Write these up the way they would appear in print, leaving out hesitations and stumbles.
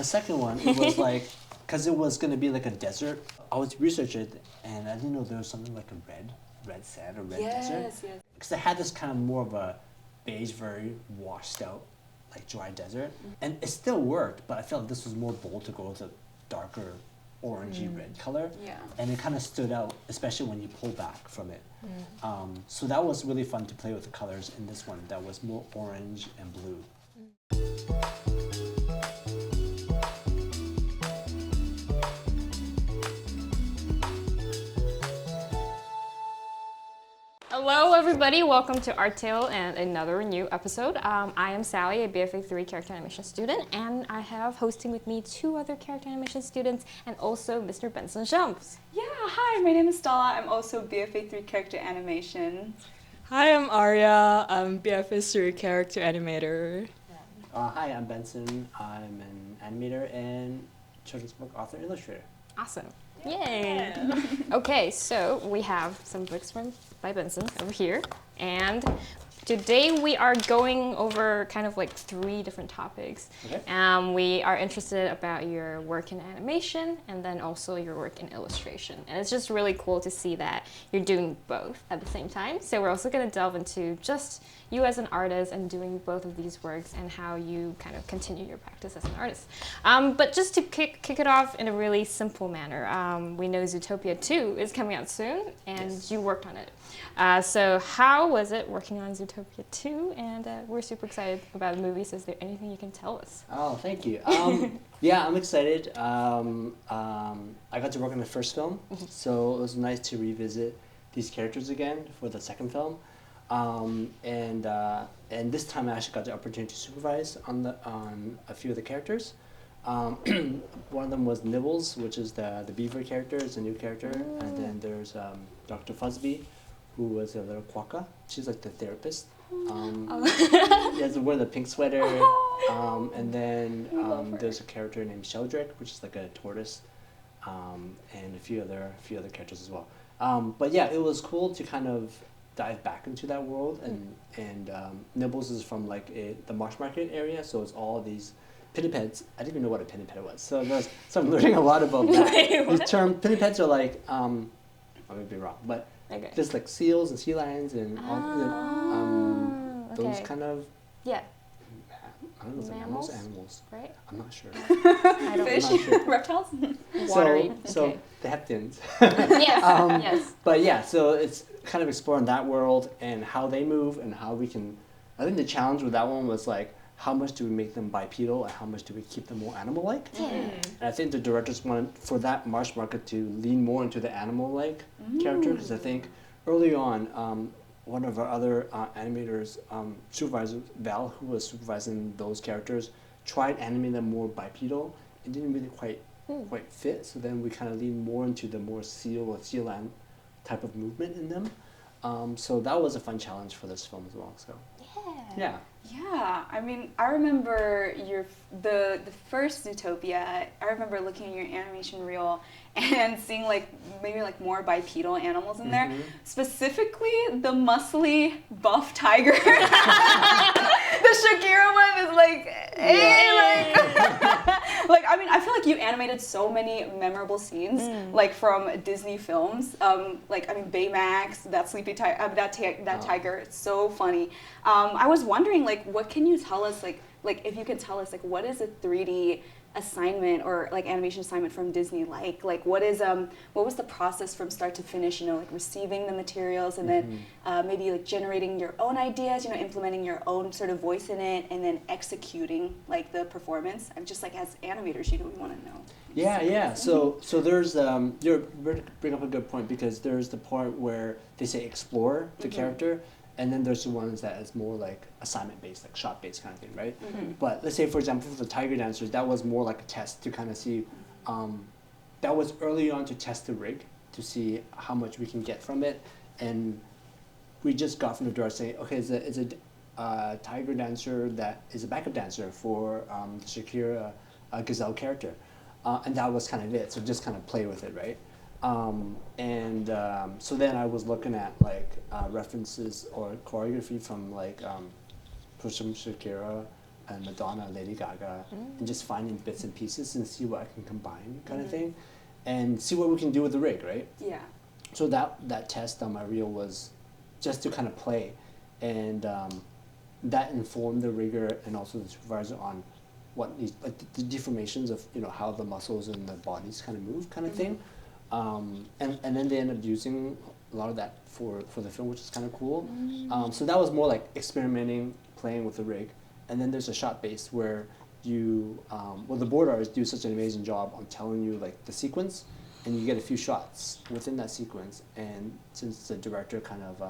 the second one, it was like, because it was going to be like a desert, I was researching it and I didn't know there was something like a red sand or red desert. Yes. Because it had this kind of more of a beige, very washed out, like dry desert. And it still worked, but I felt like this was more bold to go with a darker orangey red color. Yeah. And it kind of stood out, especially when you pull back from it. So that was really fun to play with the colors in this one that was more orange and blue. Hello everybody, welcome to Art Tale and another new episode. I am Sally, a BFA 3 character animation student, and I have hosting with me two other character animation students and also Mr. Benson Shum. Yeah, hi, my name is Stella. I'm also BFA 3 character animation. Hi, I'm Arya. I'm BFA 3 character animator. Hi, I'm Benson. I'm an animator and children's book author and illustrator. Awesome. Yay! Okay, so we have some books by Benson over here, and today we are going over kind of like 3 different topics. Okay. We are interested about your work in animation and then also your work in illustration. And it's just really cool to see that you're doing both at the same time. So we're also going to delve into just you as an artist and doing both of these works and how you kind of continue your practice as an artist. But just to kick it off in a really simple manner, we know Zootopia 2 is coming out soon and Yes. you worked on it. So how was it working on Zootopia 2? And we're super excited about the movie, so is there anything you can tell us? Oh, thank you. Yeah, I'm excited. I got to work on the first film, so it was nice to revisit these characters again for the second film. And this time I actually got the opportunity to supervise on a few of the characters. One of them was Nibbles, which is the beaver character, is a new character. And then there's Dr. Fuzzby, who was a little quokka. She's like the therapist. She has to wear the pink sweater. And then there's a character named Sheldrick, which is like a tortoise, and a few other characters as well. But yeah, it was cool to kind of dive back into that world. And Nibbles is from like the Marsh Market area, so it's all these pinnipeds. I didn't even know what a pinniped was, so I'm learning a lot about that. These term pinnipeds are like I may be wrong, but just like seals and sea lions and all those kind of I don't know if Mammals? animals. Right? I'm not sure. I don't Fish? know. Sure. Reptiles? Watery. So Okay. they have fins. Yes, yes. But yeah, so it's kind of exploring that world and how they move and how we can. I think the challenge with that one was like, how much do we make them bipedal and how much do we keep them more animal-like? And I think the directors wanted for that Marsh Market to lean more into the animal-like character, because I think early on, one of our other animators, supervisor Val, who was supervising those characters, tried animating them more bipedal. It didn't really quite fit, so then we kind of leaned more into the more seal or sea lion type of movement in them. So that was a fun challenge for this film as well. So yeah. Yeah, I mean, I remember the first Zootopia. I remember looking at your animation reel and seeing like maybe like more bipedal animals in there. Specifically, the muscly buff tiger. The Shakira one is like, hey, like I mean, I feel like you animated so many memorable scenes, like from Disney films. Like I mean, Baymax, that sleepy tiger, that tiger. It's so funny. I was wondering, like, what can you tell us, like if you can tell us, like, what is a 3D assignment or like animation assignment from Disney like? Like, what was the process from start to finish? You know, like receiving the materials and then maybe like generating your own ideas. You know, implementing your own sort of voice in it, and then executing like the performance. I'm just like, as animators, you know, we want to know. Yeah. So there's you bring up a good point, because there's the part where they say explore the character. And then there's the ones that is more like assignment-based, like shot-based kind of thing, right? But let's say, for example, for the tiger dancers, that was more like a test to kind of see, that was early on to test the rig, to see how much we can get from it. And we just got from the door saying, okay, it's a tiger dancer that is a backup dancer for the Shakira gazelle character. And that was kind of it, so just kind of play with it, right? So then I was looking at like references or choreography from like from Shakira and Madonna, Lady Gaga, and just finding bits and pieces and see what I can combine, kind of thing, and see what we can do with the rig, right? Yeah. So that test on my reel was just to kind of play, and that informed the rigger and also the supervisor on what needs, like the deformations of how the muscles and the bodies kind of move, kind of thing, and then they ended up using a lot of that for the film, which is kind of cool. So that was more like experimenting, playing with the rig, and then there's a shot base where you, the board artists do such an amazing job on telling you like the sequence, and you get a few shots within that sequence, and since the director kind of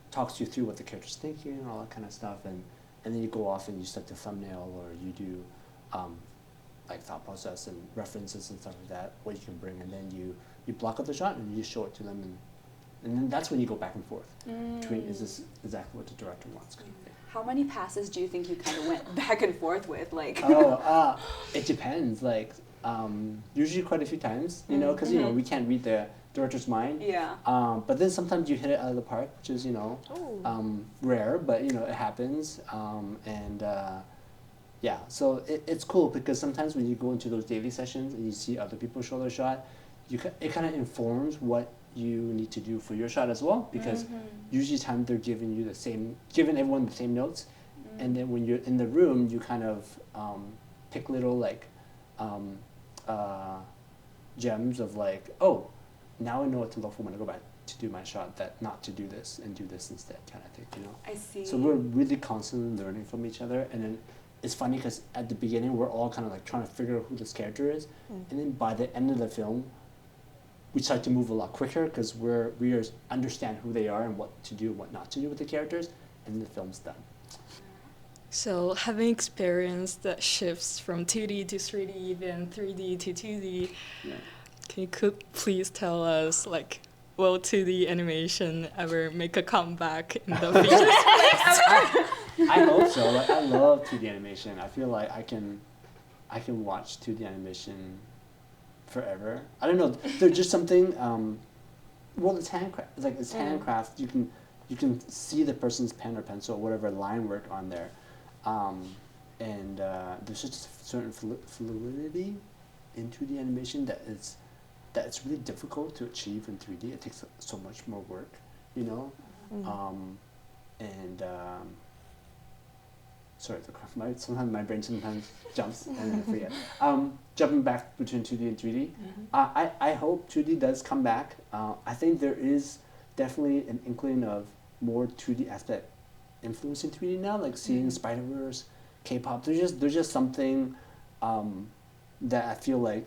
talks you through what the character's thinking and all that kind of stuff, and then you go off and you select a thumbnail, or you do like thought process and references and stuff like that, what you can bring, and then you block out the shot and you show it to them, and then that's when you go back and forth between, is this exactly what the director wants, kind of thing. How many passes do you think you kind of went back and forth with, like? It depends, like usually quite a few times, because we can't read the director's mind. Yeah. But then sometimes you hit it out of the park, which is rare, but it happens. Yeah, so it's cool because sometimes when you go into those daily sessions and you see other people show their shot, it kind of informs what you need to do for your shot as well, because usually time they're giving everyone the same notes, and then when you're in the room, you kind of pick little like gems of like, oh, now I know what to look for when I go back to do my shot, that not to do this and do this instead, kind of thing, I see. So we're really constantly learning from each other, and then it's funny because at the beginning we're all kind of like trying to figure out who this character is, and then by the end of the film, we start to move a lot quicker because we understand who they are and what to do and what not to do with the characters, and the film's done. So having experienced that shifts from 2D to 3D, then 3D to 2D, can you please tell us, like, will 2D animation ever make a comeback in the future? I hope so. Like, I love 2D animation. I feel like I can watch 2D animation forever. I don't know. There's just something. It's handcraft. It's like it's handcraft. You can see the person's pen or pencil or whatever line work on there, and there's just a certain fluidity in 2D animation that it's really difficult to achieve in 3D. It takes so much more work, sorry, sometimes my brain sometimes jumps and I forget. Jumping back between 2D and 3D, I hope 2D does come back. I think there is definitely an inkling of more 2D aspect influencing 3D now, like seeing Spider-Verse, K-pop. There's just something that I feel like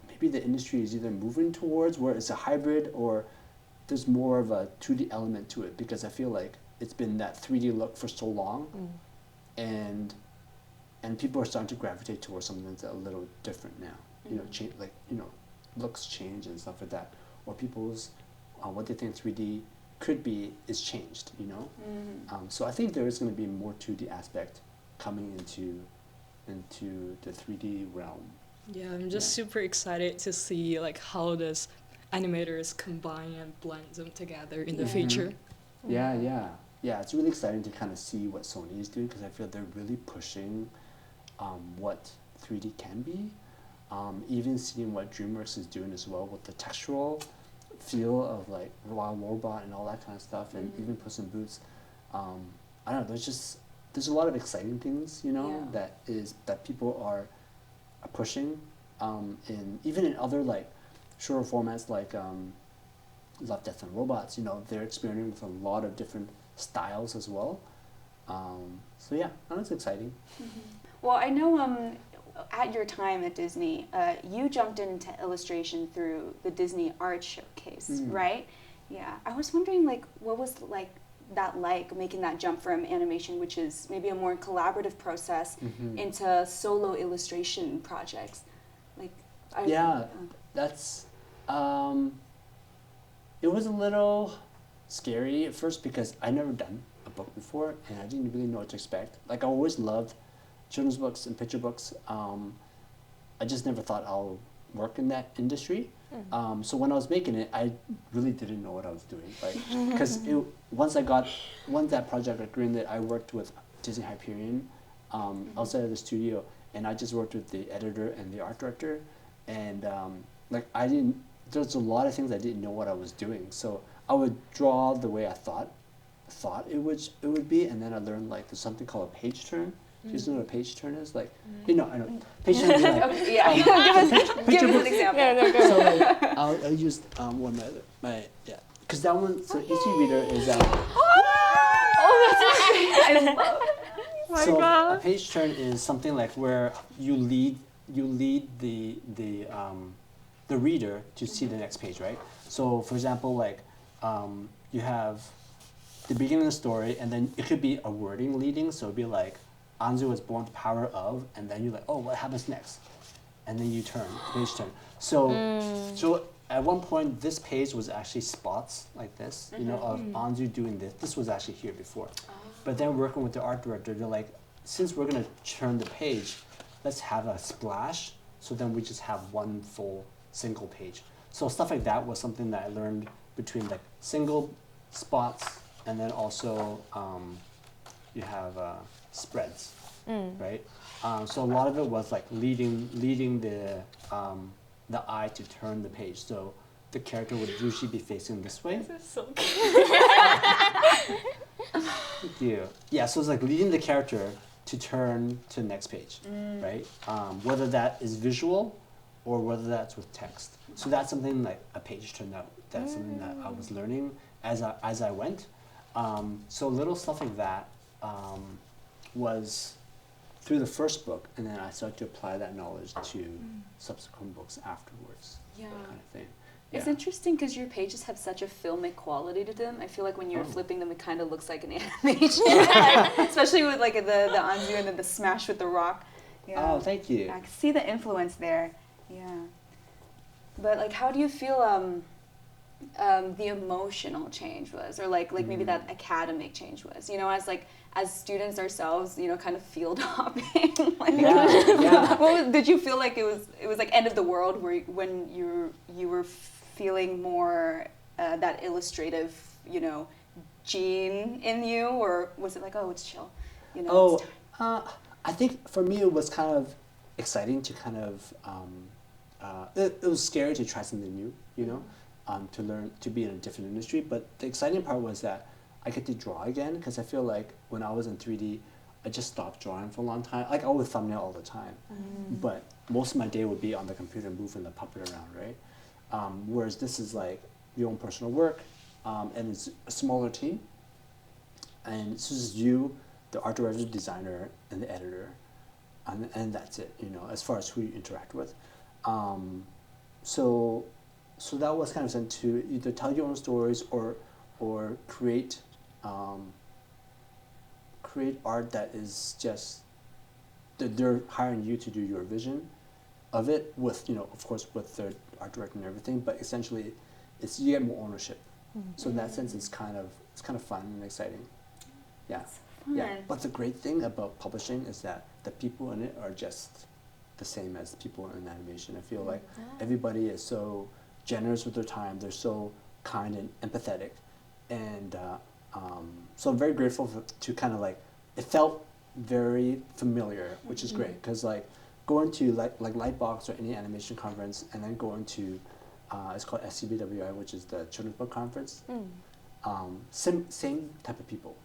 maybe the industry is either moving towards, where it's a hybrid, or there's more of a 2D element to it, because I feel like it's been that 3D look for so long, and people are starting to gravitate towards something that's a little different now. Looks change and stuff like that, or people's what they think 3D could be is changed. So I think there is going to be more 2D aspect coming into the 3D realm. Yeah, I'm just super excited to see like how does animators combine and blend them together in the future. Yeah, it's really exciting to kind of see what Sony is doing, because I feel they're really pushing what 3D can be. Even seeing what DreamWorks is doing as well with the textural feel of like Wild Robot and all that kind of stuff, and even Puss in Boots. I don't know. There's a lot of exciting things, that people are pushing, even in other like shorter formats like Love, Death and Robots. They're experimenting with a lot of different styles as well. So yeah, it's exciting. Well, I know at your time at Disney, you jumped into illustration through the Disney Art Showcase, right? Yeah, I was wondering, like, what was that like making that jump from animation, which is maybe a more collaborative process, into solo illustration projects? That's it was a little scary at first because I never done a book before and I didn't really know what to expect. Like, I always loved children's books and picture books. I just never thought I'll work in that industry. So when I was making it, I really didn't know what I was doing. Like, because once that project got greenlit, I worked with Disney Hyperion outside of the studio, and I just worked with the editor and the art director, and like there's a lot of things I didn't know what I was doing, so I would draw the way I thought it would be, and then I learned like there's something called a page turn. Do you know what a page turn is? Like, I know. Page turn is like, Okay, yeah. Give us an example. No, go. so like, I'll use one of my because that one, so Easy Reader is I love My so God. a page turn is something like where you lead the reader to see the next page, right? So for example, like you have the beginning of the story, and then it could be a wording leading, so it'd be like Anzu was born to the power of, and then you're like, oh, what happens next? And then you turn, page turn. So at one point, this page was actually spots like this, you know, of Anzu doing this. This was actually here before. But then working with the art director, they're like, since we're gonna turn the page, let's have a splash, so then we just have one full single page. So stuff like that was something that I learned between like single spots, and then also you have spreads, right? So a lot of it was like leading the eye to turn the page. So the character would usually be facing this way. This is so Thank you. Yeah, so it's like leading the character to turn to the next page, right? Whether that is visual or whether that's with text. So that's something like a page turn out. That's something that I was learning as I went. So little stuff like that was through the first book, and then I started to apply that knowledge to subsequent books afterwards. Yeah. That kind of thing. It's Yeah. interesting because your pages have such a filmic quality to them. I feel like when you're flipping them, it kind of looks like an animation, like, especially with like the Anzu and then the smash with the rock. Yeah. Oh, thank you. I can see the influence there. Yeah. But like, how do you feel the emotional change was, or like maybe that academic change was? You know, as students ourselves, you know, kind of field hopping. Like, Yeah. did you feel like it was like end of the world when you were feeling more that illustrative, you know, gene in you, or was it like, oh, it's chill, you know? I think for me it was kind of exciting to kind of it was scary to try something new, you know, to learn to be in a different industry. But the exciting part was that I get to draw again, because I feel like when I was in 3D, I just stopped drawing for a long time. Like I would thumbnail all the time, but most of my day would be on the computer moving the puppet around, right? Whereas this is like your own personal work, and it's a smaller team, and it's just you, the art director, designer, and the editor, and that's it, you know, as far as who you interact with. So that was kind of sent to either tell your own stories or create art that is just that they're hiring you to do your vision of it with, you know, of course with the art director and everything, but essentially it's you get more ownership. So in that sense it's kind of fun and exciting. Yeah. Yeah. But the great thing about publishing is that the people in it are just the same as people in animation. I feel like everybody is so generous with their time. They're so kind and empathetic, and so I'm very grateful to kind of like, it felt very familiar, which is great, because like going to like Lightbox or any animation conference, and then going to it's called SCBWI, which is the Children's Book Conference. Same type of people.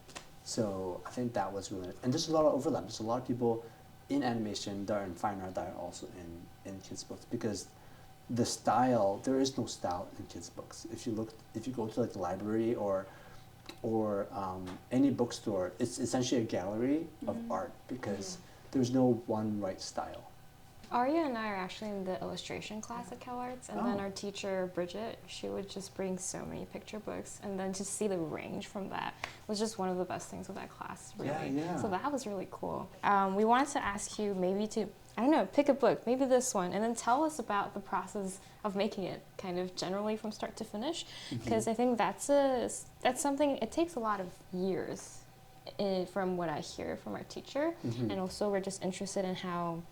So I think that was really, and there's a lot of overlap. There's a lot of people in animation that are in fine art that are also in kids books, because the style, there is no style in kids books. If you go to like the library or any bookstore, it's essentially a gallery of art, because there's no one right style. Arya and I are actually in the illustration class at CalArts, and then our teacher, Bridget, she would just bring so many picture books, and then to see the range from that was just one of the best things with that class, really. Yeah. So that was really cool. We wanted to ask you maybe to, I don't know, pick a book, maybe this one, and then tell us about the process of making it, kind of generally from start to finish, because I think that's something, it takes a lot of years, from what I hear from our teacher, and also we're just interested in how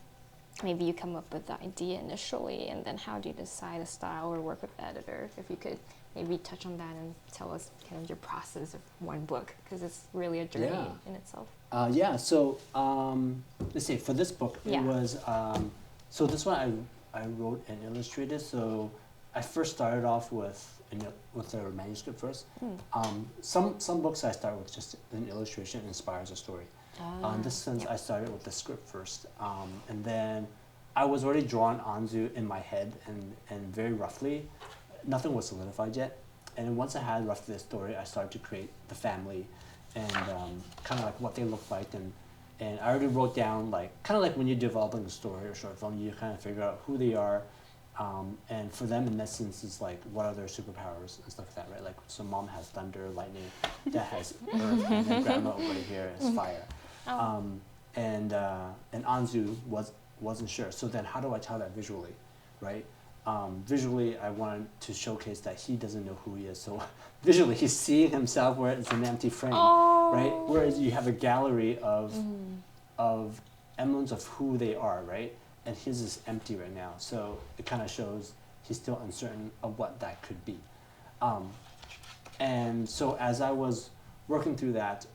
maybe you come up with the idea initially, and then how do you decide a style or work with the editor? If you could maybe touch on that and tell us kind of your process of one book, because it's really a journey in itself. Yeah, so let's see, for this book, it was, so this one I wrote and illustrated, so I first started off with a manuscript first. Some books I start with just an illustration inspires a story. In this sense, I started with the script first, and then I was already drawing Anzu in my head and very roughly. Nothing was solidified yet, and once I had roughly the story, I started to create the family and kind of like what they look like, and I already wrote down, like, kind of like when you're developing a story or short film, you kind of figure out who they are, and for them in essence is like what are their superpowers and stuff like that, right? Like, so mom has thunder, lightning, dad has earth, and then grandma over here is fire. And Anzu wasn't sure. So then how do I tell that visually, right? Visually, I wanted to showcase that he doesn't know who he is. So visually, he's seeing himself where it's an empty frame, right? Whereas you have a gallery of emblems of who they are, right? And his is empty right now. So it kind of shows he's still uncertain of what that could be. And so as I was working through that,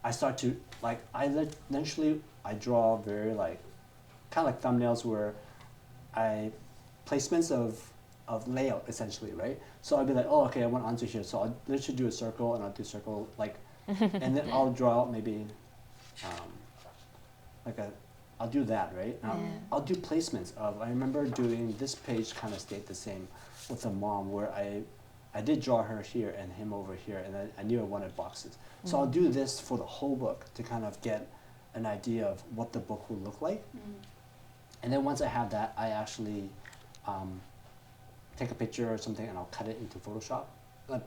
I start to, like, eventually I draw very, like, kind of like thumbnails where placements of layout, essentially, right? So I'll be like, oh, okay, I want Anzu here, so I'll literally do a circle, and I'll do a circle, like, and then I'll draw out maybe, I'll do that, right? I'll do placements of, I remember doing, this page kind of stayed the same with the mom, where I did draw her here and him over here, and I knew I wanted boxes. So I'll do this for the whole book to kind of get an idea of what the book will look like. And then once I have that, I actually take a picture or something, and I'll cut it into Photoshop, put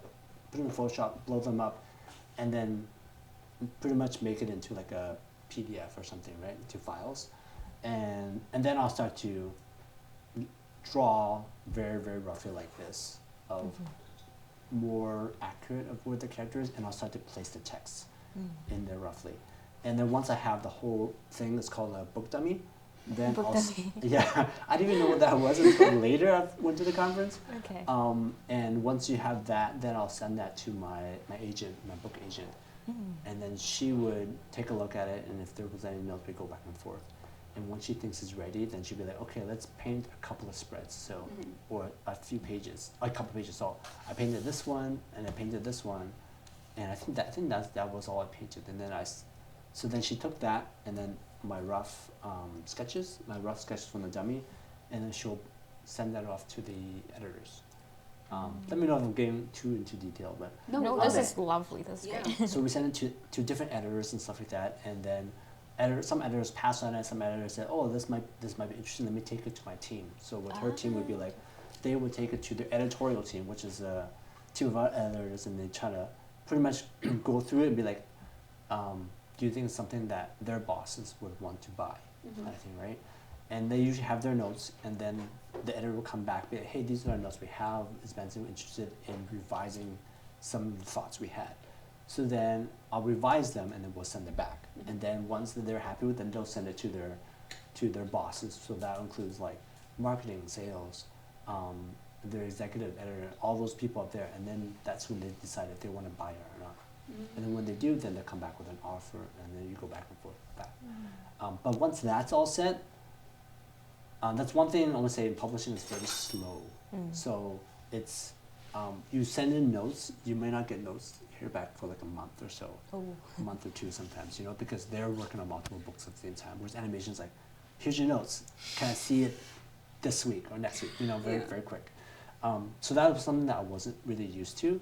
it in Photoshop, blow them up, and then pretty much make it into like a PDF or something, right, into files. And then I'll start to draw very, very roughly like this, of more accurate of where the character is, and I'll start to place the text in there roughly. And then once I have the whole thing, it's called a book dummy, then I didn't even know what that was until later I went to the conference. Okay. And once you have that, then I'll send that to my agent, my book agent. And then she would take a look at it, and if there was any notes, we go back and forth. And once she thinks it's ready, then she'd be like, okay, let's paint a couple of spreads, so, or a few pages, a couple pages. So I painted this one, and I painted this one, and I think that was all I painted. And then so then she took that, and then my rough sketches from the dummy, and then she'll send that off to the editors. Let me know if I'm getting too into detail, but no, this is lovely. That's great. So we send it to different editors and stuff like that, and then some editors pass on it. Some editors said, "Oh, this might be interesting. Let me take it to my team." So what her team would be like, they would take it to their editorial team, which is a team of our editors, and they try to pretty much go through it and be like, "Do you think it's something that their bosses would want to buy?" Kind of thing, right? And they usually have their notes, and then the editor will come back, be like, "Hey, these are our notes we have. Is Benson interested in revising some of the thoughts we had?" So then I'll revise them, and then we'll send it back. And then once they're happy with them, they'll send it to their bosses. So that includes like marketing, sales, their executive editor, all those people up there. And then that's when they decide if they want to buy it or not. And then when they do, then they'll come back with an offer, and then you go back and forth with that. But once that's all set, that's one thing I want to say, publishing is very slow. So it's, you send in notes, you may not get notes here back for like a month or so, a month or two sometimes, because they're working on multiple books at the same time. Whereas animation's like, here's your notes, can I see it this week or next week, very, very quick. So that was something that I wasn't really used to.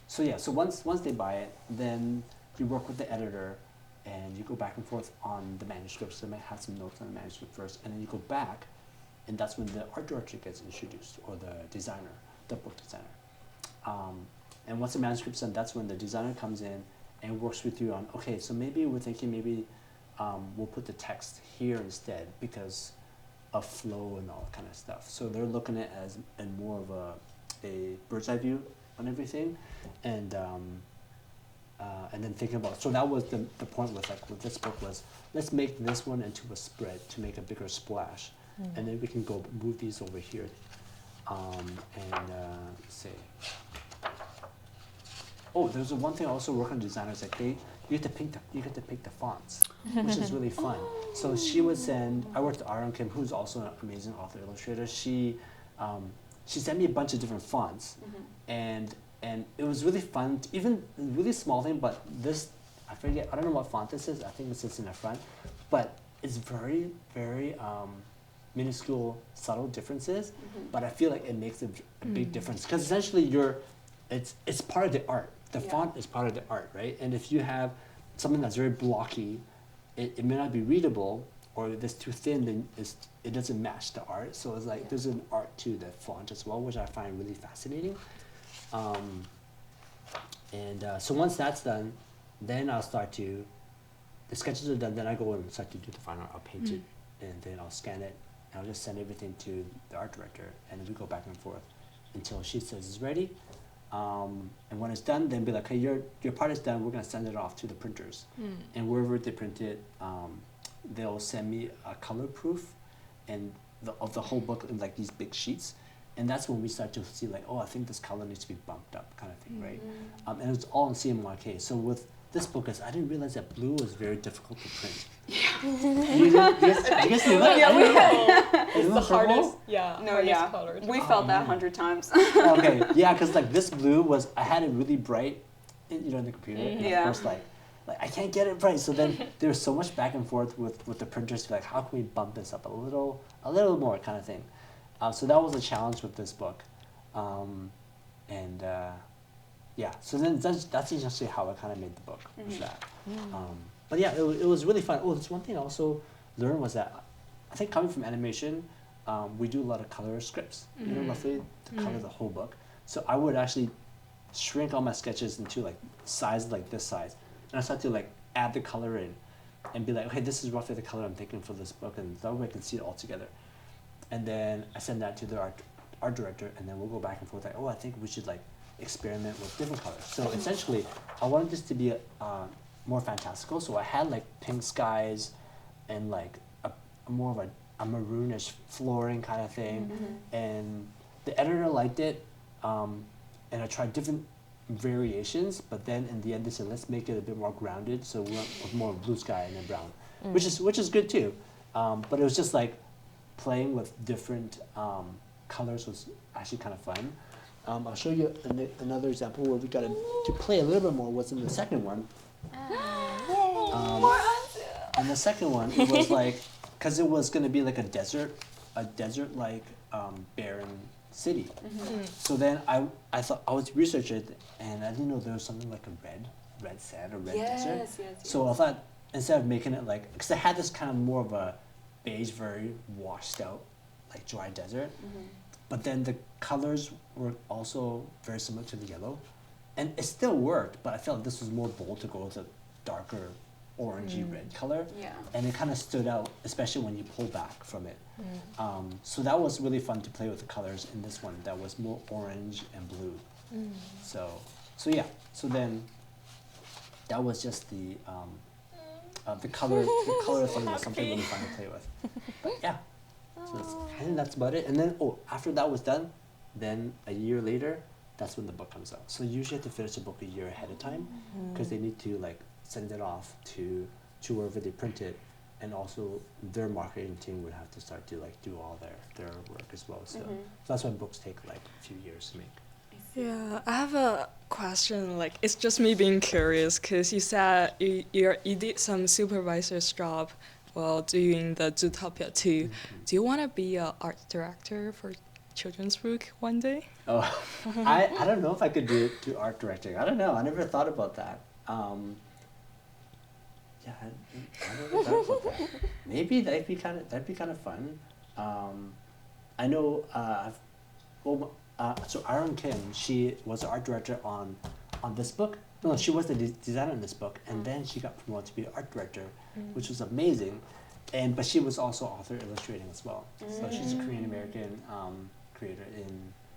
So once they buy it, then you work with the editor, and you go back and forth on the manuscript. So they might have some notes on the manuscript first, and then you go back, and that's when the art director gets introduced, or the designer, the book designer. And once the manuscript's done, that's when the designer comes in and works with you on, okay, so maybe we're thinking we'll put the text here instead because of flow and all that kind of stuff. So they're looking at it as in more of a bird's eye view on everything, and then thinking about, so that was the point with this book was, let's make this one into a spread to make a bigger splash, and then we can go move these over here. Let's see. Oh, there's one thing I also work on designers, like you get to pick the fonts, which is really fun. So she would send. I worked with Arya, who's also an amazing author illustrator. She sent me a bunch of different fonts, and it was really fun. Even really small thing, but this I forget. I don't know what font this is. I think this is in the front, but it's very minuscule, subtle differences. But I feel like it makes a big difference because essentially it's part of the art. The font is part of the art, right? And if you have something that's very blocky, it may not be readable, or if it's too thin, then it doesn't match the art. So it's like there's an art to the font as well, which I find really fascinating. So once that's done, then I'll start to, the sketches are done, then I go and start to do the final art. I'll paint it, and then I'll scan it, and I'll just send everything to the art director, and we go back and forth until she says it's ready. And when it's done, then be like, hey, your part is done, we're gonna send it off to the printers. And wherever they print it, they'll send me a color proof of the whole book in like these big sheets. And that's when we start to see like, oh, I think this color needs to be bumped up kind of thing, right? And it's all in CMYK. So with this book, I didn't realize that blue was very difficult to print. You guys know that? Yeah, it's the hardest. Yeah. No, hardest yeah. color to We draw. felt that 100 times. Okay, yeah, because like this blue I had it really bright, in the computer, and of course like I can't get it bright. So then there was so much back and forth with the printers to be like, how can we bump this up a little more kind of thing. So that was a challenge with this book, yeah. So then that's essentially how I kind of made the book. Was that. But yeah, it was really fun. Oh, there's one thing I also learned was that I think coming from animation, we do a lot of color scripts, roughly to color the whole book. So I would actually shrink all my sketches into like size like this size, and I start to like add the color in, and be like, okay, this is roughly the color I'm thinking for this book, and that way I can see it all together. And then I send that to the art director, and then we'll go back and forth like, oh, I think we should like experiment with different colors. So essentially, I wanted this to be more fantastical. So I had like pink skies, and like more of a maroonish flooring kind of thing. And the editor liked it, and I tried different variations. But then in the end, they said let's make it a bit more grounded. So we went with more blue sky and then brown, which is good too. But it was just like playing with different colors was actually kind of fun. I'll show you another example where we got to play a little bit more. Was in the second one. More Anzu. And the second one, it was like, because it was going to be like a desert like barren city. So then I thought I was researching it, and I didn't know there was something like a red sand or red desert. Yes. So I thought instead of making it like, because I had this kind of more of a beige, very washed out, like dry desert. But then the colors were also very similar to the yellow. And it still worked, but I felt this was more bold to go with a darker orangey red color. Yeah. And it kind of stood out, especially when you pull back from it. So that was really fun to play with the colors in this one that was more orange and blue. So yeah, so then that was just the color thing was something really fun to play with. But yeah. So I think that's about it. And then, after that was done, then a year later, that's when the book comes out. So you usually have to finish the book a year ahead of time, because they need to like send it off to wherever they print it, and also their marketing team would have to start to like do all their work as well. So that's why books take like a few years to make. Yeah, I have a question. Like, it's just me being curious, because you said you did some supervisor's job while doing the Zootopia 2. Do you want to be an art director for children's book one day? Oh, I don't know if I could do art directing. I don't know. I never thought about that. Yeah, I never thought about that. Maybe that'd be kind of fun. I know. So Aaron Kim, she was the art director on this book. No, she was the designer in this book, and then she got promoted to be art director, which was amazing. But she was also author illustrating as well. So she's a Korean American creator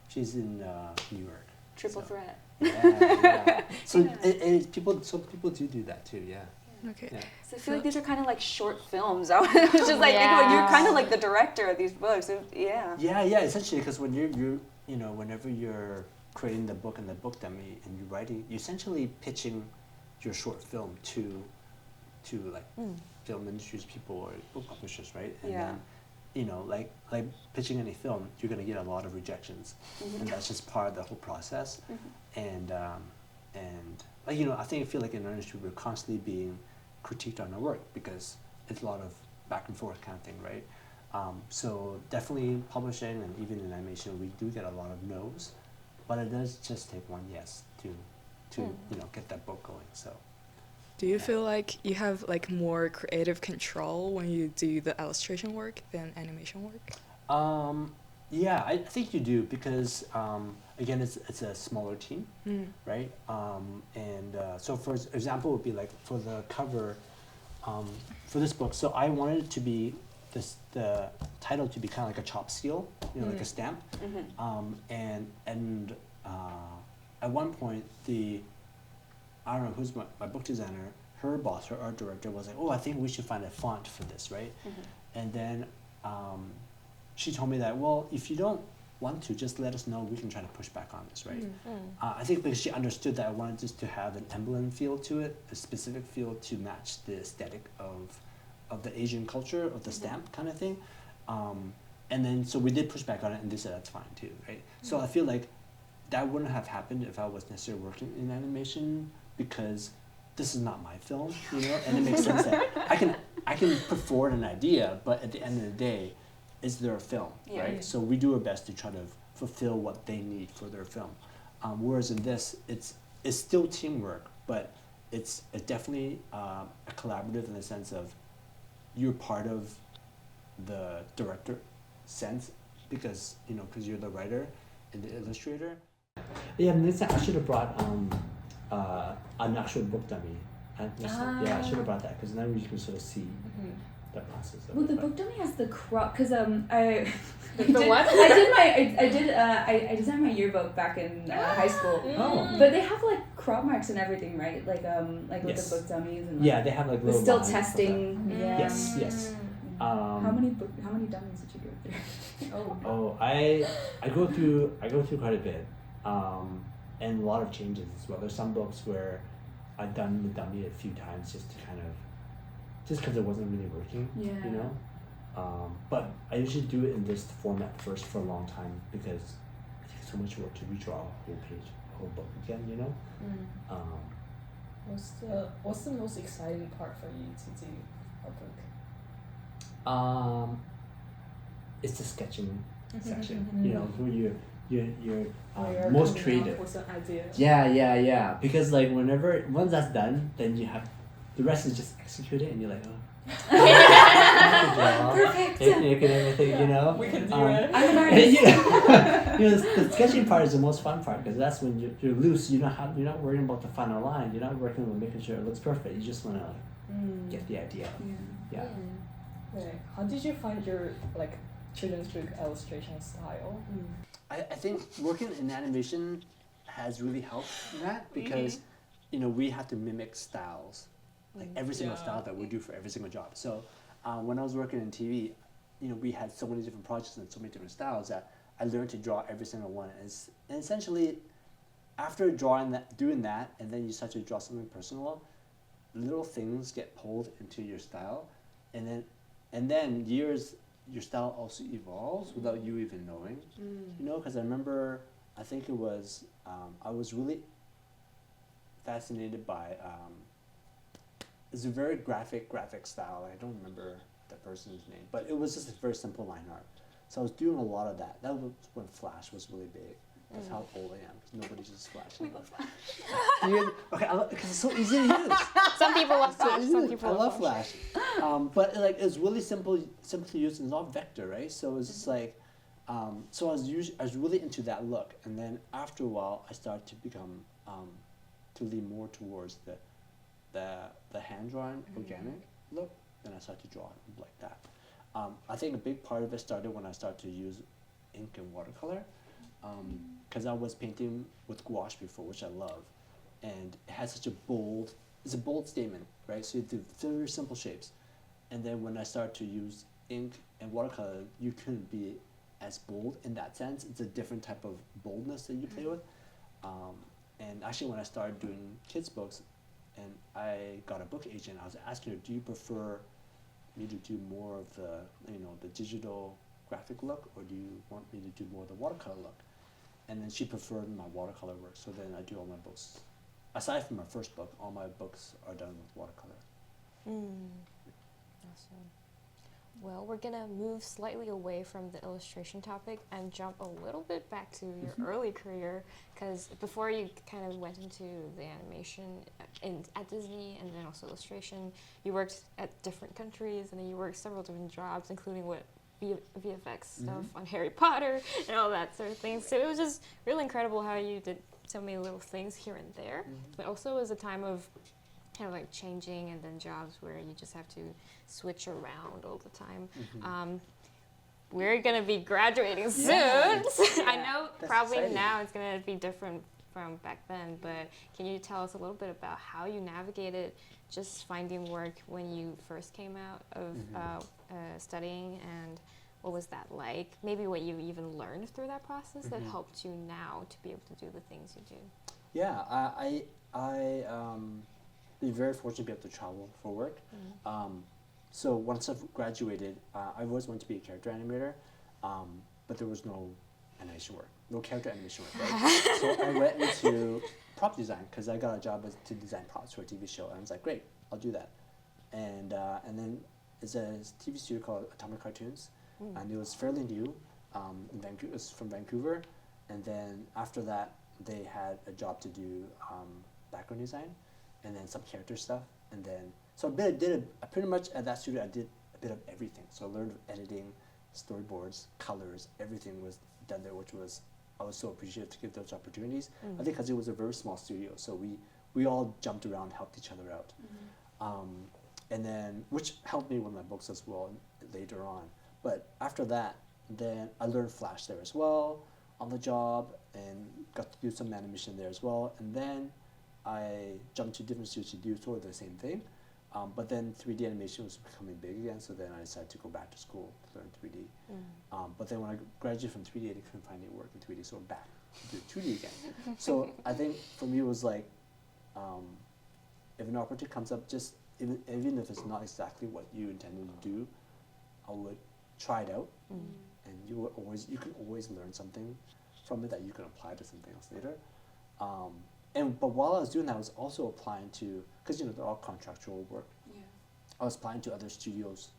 she's in New York. Triple threat. Yeah. So people do that too. Yeah. Okay. Yeah. So I feel like these are kind of like short films. I was just like, you're kind of like the director of these books. Yeah. Yeah, essentially, because when you're whenever you're creating the book and the book dummy and you're writing, you're essentially pitching your short film to like film industries people or book publishers, right? And then, like pitching any film, you're gonna get a lot of rejections, and that's just part of the whole process. And like I feel like in our industry we're constantly being critiqued on our work because it's a lot of back and forth kind of thing, right? So definitely publishing and even in animation we do get a lot of no's, but it does just take one yes to get that book going. So. Do you feel like you have like more creative control when you do the illustration work than animation work? Yeah, I think you do because again, it's a smaller team, right? So for example, would be like for the cover for this book. So I wanted it to be the title to be kind of like a chop seal, like a stamp. And at one point I don't know who's my book designer, her boss, her art director was like, oh, I think we should find a font for this, right? And then she told me that, well, if you don't want to, just let us know, we can try to push back on this, right? I think because she understood that I wanted just to have an emblem feel to it, a specific feel to match the aesthetic of the Asian culture, of the stamp kind of thing. And then, so we did push back on it, and they said that's fine too, right? So I feel like that wouldn't have happened if I was necessarily working in animation, because this is not my film, and it makes sense that I can put forward an idea, but at the end of the day, is there a film, right? So we do our best to try to fulfill what they need for their film. Whereas in this, it's still teamwork, but it's definitely a collaborative in the sense of you're part of the director sense, because you're the writer and the illustrator. Yeah, next time I should have brought an actual book dummy. Yeah, I should have brought that because now you can sort of see the process of Well, it. the book dummy has the crop because I what? I designed my yearbook back in high school. Oh. But they have like crop marks and everything, right? Like with Yes. the book dummies and Yeah, they have like the little still lines testing. Yeah. Yes. How many dummies did you go through? Oh, I go through quite a bit, and a lot of changes as well. There's some books where I've done the dummy a few times just because it wasn't really working. Yeah. But I usually do it in this format first for a long time because it takes so much work to redraw a whole page, a whole book again. What's the most exciting part for you to do a book? It's the sketching section. Where you're most creative. What's an idea? Yeah. Because like once that's done, then you have the rest is just execute it, and you're like, oh. Perfect. Technique and everything, We can do it. I'm an artist. The sketching part is the most fun part because that's when you're loose. You're not worrying about the final line. You're not working on making sure it looks perfect. You just want to get the idea. Yeah. Right. How did you find your children's book illustration style? I think working in animation has really helped in that because we have to mimic styles, like every single style that we do for every single job. So when I was working in TV, we had so many different projects and so many different styles that I learned to draw every single one. And essentially, after doing that, and then you start to draw something personal, little things get pulled into your style, and then your style also evolves without you even knowing. Because I remember, I think it was, I was really fascinated by, it's a very graphic style. I don't remember the person's name, but it was just a very simple line art. So I was doing a lot of that. That was when Flash was really big. That's how old I am, because nobody uses Flash. We love Flash. Okay, because it's so easy to use. Some people love Flash. Some people I love Flash. But it's really simple to use, and it's not vector, right? So it's just like, so I was really into that look, and then after a while, I started to become to lean more towards the hand drawn organic look. Then I started to draw like that. I think a big part of it started when I started to use ink and watercolor. Because I was painting with gouache before, which I love, and it has such a bold it's a bold statement, right? So you do very simple shapes. And then when I started to use ink and watercolor, you couldn't be as bold in that sense. It's a different type of boldness that you play with. And actually, when I started doing kids' books, and I got a book agent, I was asking her, do you prefer me to do more of the, the digital graphic look, or do you want me to do more of the watercolor look? And then she preferred my watercolor work, so then I do all my books. Aside from my first book, all my books are done with watercolor. Awesome. Well, we're gonna move slightly away from the illustration topic and jump a little bit back to your early career, because before you kind of went into the animation at Disney and then also illustration, you worked at different countries, and then you worked several different jobs, including VFX stuff on Harry Potter and all that sort of thing. So it was just really incredible how you did so many little things here and there, but also it was a time of kind of like changing, and then jobs where you just have to switch around all the time. We're gonna be graduating soon. So I know probably exciting. Now it's gonna be different from back then, but can you tell us a little bit about how you navigated just finding work when you first came out of studying, and what was that like? Maybe what you even learned through that process that helped you now to be able to do the things you do. Yeah, I been very fortunate to be able to travel for work. So once I've graduated, I always wanted to be a character animator, but there was no animation work, no character animation work, right? So I went into prop design because I got a job to design props for a TV show, and I was like, great, I'll do that. And then it's a TV studio called Atomic Cartoons, and it was fairly new. It was from Vancouver, and then after that, they had a job to do background design, and then some character stuff, and then so I pretty much at that studio I did a bit of everything. So I learned editing, storyboards, colors, everything was done there, which was I was so appreciative to give those opportunities. I think because it was a very small studio, so we all jumped around, helped each other out, and then which helped me with my books as well later on. But after that, then I learned Flash there as well on the job, and got to do some animation there as well, and then I jumped to different studios to do sort of the same thing, but then 3D animation was becoming big again, so then I decided to go back to school to learn 3D. But then when I graduated from 3D, I couldn't find any work in 3D, so I'm back to do 2D again. So I think for me it was like, if an opportunity comes up, just even if it's not exactly what you intended to do, I would try it out, and you can always learn something from it that you can apply to something else later. But while I was doing that, I was also applying to, because they're all contractual work. Yeah. I was applying to other studios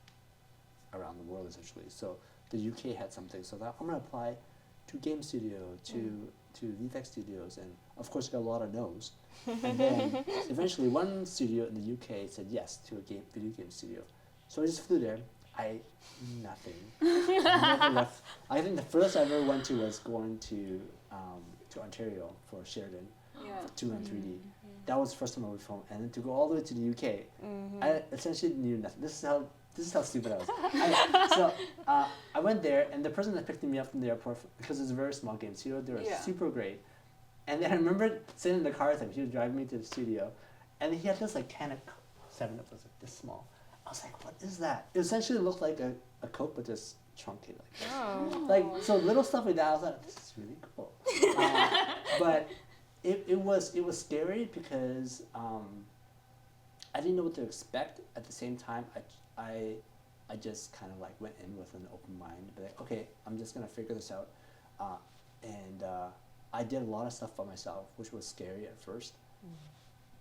around the world essentially. So the UK had something, so that I'm gonna apply to game studio, to VFX studios, and of course got a lot of no's. And then eventually one studio in the UK said yes to a video game studio. So I just flew there. Nothing. I never left. I think the furthest I ever went to was going to Ontario for Sheridan. To learn 3D. That was the first time I went home, and then to go all the way to the UK, I essentially knew nothing. This is how stupid I was. I went there, and the person that picked me up from the airport, because it's a very small game studio, they were super great. And then I remember sitting in the car with him. He was driving me to the studio, and he had this like can of 7-Up that was like this small. I was like, what is that? It essentially looked like a Coke, but just truncated like this. Like so little stuff like that. I was like, this is really cool. But it was scary because I didn't know what to expect. At the same time, I just kind of like went in with an open mind, but like, okay, I'm just gonna figure this out, and I did a lot of stuff by myself, which was scary at first,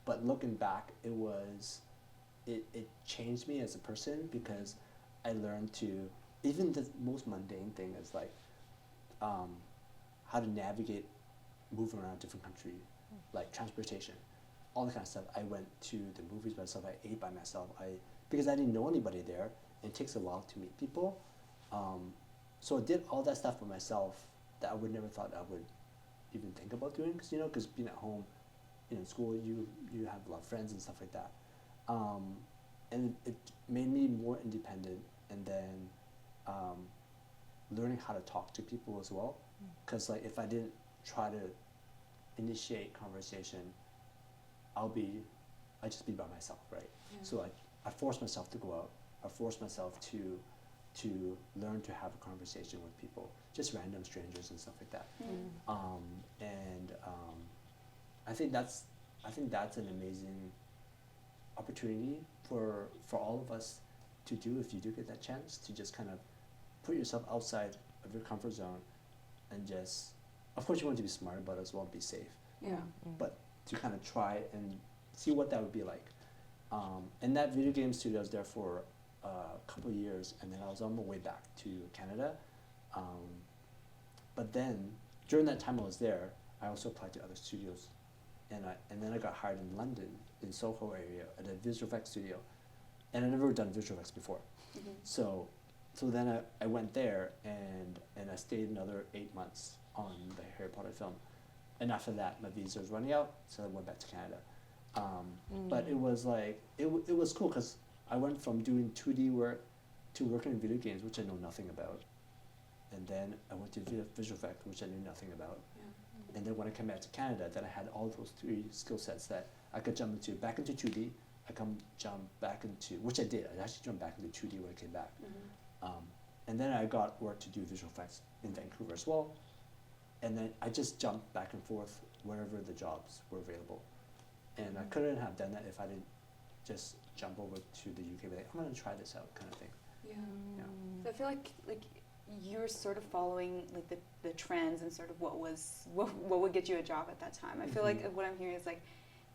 but looking back, it changed me as a person because I learned to, even the most mundane thing is like how to navigate moving around a different country, like transportation, all that kind of stuff. I went to the movies by myself, I ate by myself, because I didn't know anybody there, and it takes a while to meet people. So I did all that stuff by myself that I would never thought I would even think about doing, because being at home, in school, you have a lot of friends and stuff like that. And it made me more independent, and then learning how to talk to people as well, because like if I didn't try to initiate conversation, I'll be I just be by myself, right? So I forced myself to go out. I forced myself to learn to have a conversation with people, just random strangers and stuff like that. I think that's an amazing opportunity for all of us to do if you do get that chance, to just kind of put yourself outside of your comfort zone and just, of course you want to be smart about it as well, to be safe, but to kind of try and see what that would be like. And that video game studio, I was there for a couple of years, and then I was on my way back to Canada. But then during that time I was there, I also applied to other studios, and then I got hired in London, in Soho area, at a visual effects studio, and I'd never done visual effects before. So then I went there, and I stayed another 8 months on the Harry Potter film, and after that my visa was running out, so I went back to Canada. But it was like it was cool because I went from doing 2D work to working in video games, which I know nothing about, and then I went to visual effects, which I knew nothing about. And then when I came back to Canada, then I had all those 3 skill sets that I could jump back into 2D. I can jump back into, which I did. I actually jumped back into 2D when I came back. And then I got work to do visual effects in Vancouver as well. And then I just jumped back and forth wherever the jobs were available. And I couldn't have done that if I didn't just jump over to the UK, like, I'm gonna try this out, kind of thing. So I feel like you're sort of following like the trends and sort of what would get you a job at that time. I feel like what I'm hearing is like,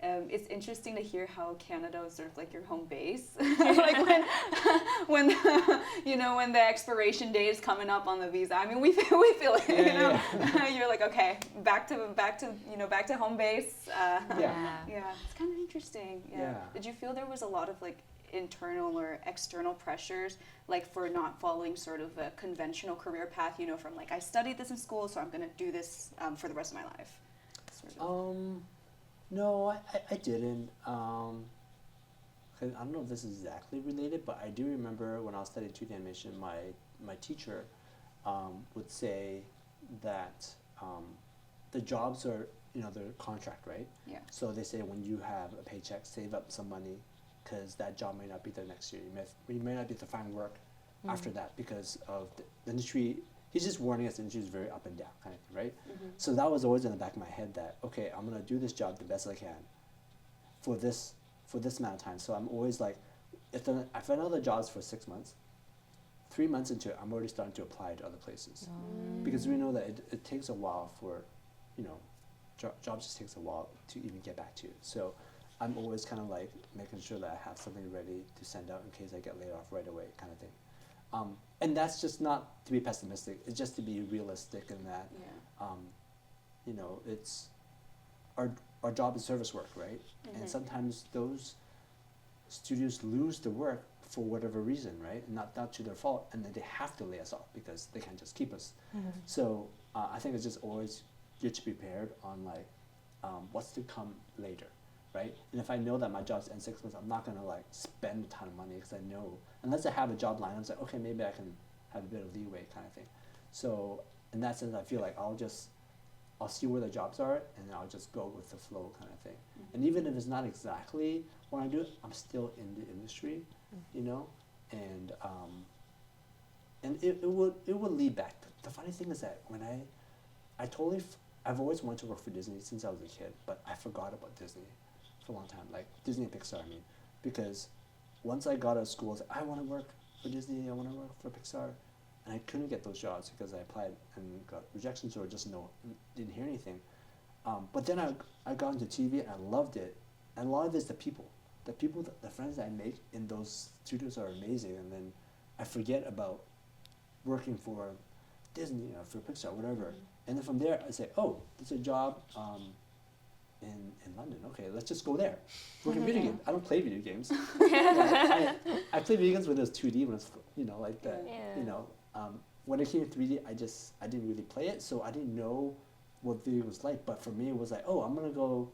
it's interesting to hear how Canada was sort of like your home base. Like when when the expiration date is coming up on the visa. I mean, we feel it. You're like, okay, back to home base. It's kind of interesting. Did you feel there was a lot of like internal or external pressures, like for not following sort of a conventional career path? From like, I studied this in school, so I'm going to do this for the rest of my life. Sort of. No, I didn't. 'Cause I don't know if this is exactly related, but I do remember when I was studying 2D animation, my teacher would say that the jobs are, they're contract, right? Yeah. So they say when you have a paycheck, save up some money, because that job may not be there next year. You may not be able to find work after that because of the industry. He's just warning us the industry is very up and down, kind of thing, right? So that was always in the back of my head that, okay, I'm gonna do this job the best I can for this amount of time. So I'm always like, if I know the job's for 6 months, 3 months into it, I'm already starting to apply to other places. Because we know that it takes a while for, jobs just takes a while to even get back to you. So I'm always kind of like making sure that I have something ready to send out in case I get laid off right away, kind of thing. And that's just not to be pessimistic. It's just to be realistic in that, it's our job is service work, right? And sometimes those studios lose the work for whatever reason, right? And not to their fault, and then they have to lay us off because they can't just keep us. So I think it's just always good to be prepared on like what's to come later. Right? And if I know that my job's in 6 months, I'm not gonna like spend a ton of money because I know, unless I have a job line, I'm like, okay, maybe I can have a bit of leeway, kind of thing. So in that sense, I feel like I'll see where the jobs are, and then I'll just go with the flow, kind of thing. And even if it's not exactly what I do, I'm still in the industry, and it would lead back. The funny thing is that when I've always wanted to work for Disney since I was a kid, but I forgot about Disney for a long time, like Disney and Pixar, because once I got out of school, I was like, I want to work for Disney, I want to work for Pixar, and I couldn't get those jobs because I applied and got rejections or just didn't hear anything. But then I got into TV and I loved it, and a lot of it's the friends that I make in those studios are amazing, and then I forget about working for Disney or for Pixar, whatever, and then from there I say, oh, there's a job in London. Okay, let's just go there. Work in video games. I don't play video games. I played video games when it was 2D, when it was like that. When it came to 3D, I didn't really play it, so I didn't know what video was like. But for me, it was like, oh, I'm gonna go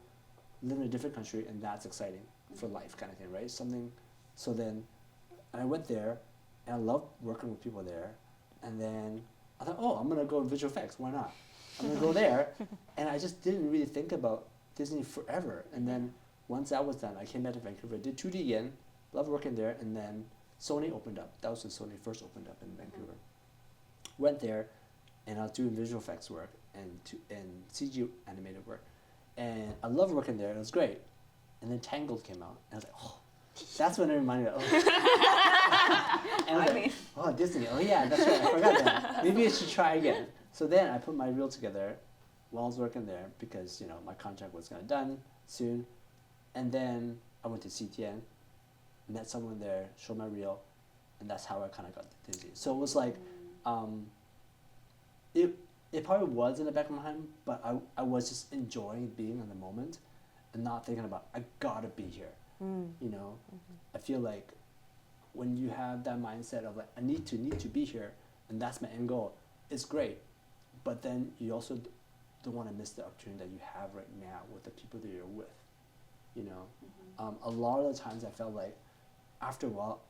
live in a different country, and that's exciting for life, kind of thing, right? So then I went there, and I loved working with people there, and then I thought, oh, I'm gonna go in visual effects. Why not? I'm gonna go there, and I just didn't really think about Disney forever. And then once that was done, I came back to Vancouver, did 2D again, loved working there, and then Sony opened up. That was when Sony first opened up in Vancouver. Went there, and I was doing visual effects work and CG animated work. And I loved working there, it was great. And then Tangled came out, and I was like, oh, that's when it reminded me, and I was like, oh, Disney, oh yeah, that's right, I forgot that. Maybe I should try again. So then I put my reel together while I was working there because, you know, my contract was gonna done soon. And then I went to CTN, met someone there, showed my reel, and that's how I kind of got to Disney. So it was like, it probably was in the back of my mind, but I was just enjoying being in the moment and not thinking about, I gotta be here. You know, I feel like when you have that mindset of like, I need to be here, and that's my end goal, it's great. But then you also don't want to miss the opportunity that you have right now with the people that you're with. You know, a lot of the times I felt like after a while,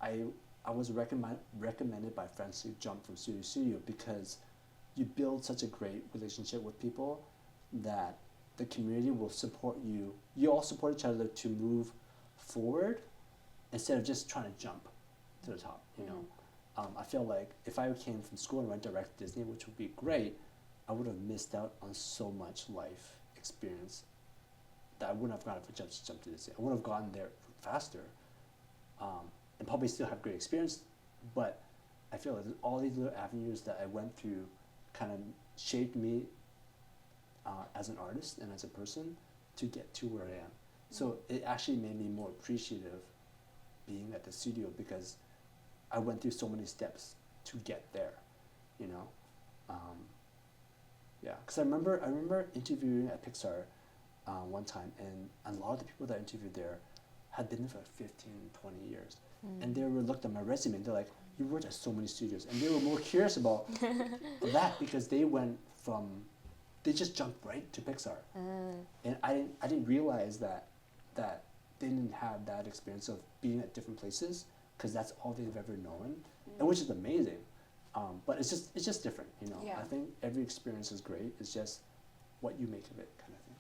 I was recommended by friends to jump from studio to studio because you build such a great relationship with people that the community will support you. You all support each other to move forward instead of just trying to jump to the top, you know. I feel like if I came from school and went direct to Disney, which would be great, I would have missed out on so much life experience that I wouldn't have gotten if I just jumped to Disney. I would have gotten there faster and probably still have great experience, but I feel like all these little avenues that I went through kind of shaped me as an artist and as a person to get to where I am. So it actually made me more appreciative being at the studio because I went through so many steps to get there, you know. Yeah, because I remember interviewing at Pixar one time, and a lot of the people that I interviewed there had been there for like 15, 20 years. And they were looked at my resume and they're like, you worked at so many studios. And they were more curious about that because they just jumped right to Pixar. And I didn't realize that they didn't have that experience of being at different places because that's all they've ever known, and which is amazing. But it's just different, you know. I think every experience is great. It's just what you make of it, kind of thing.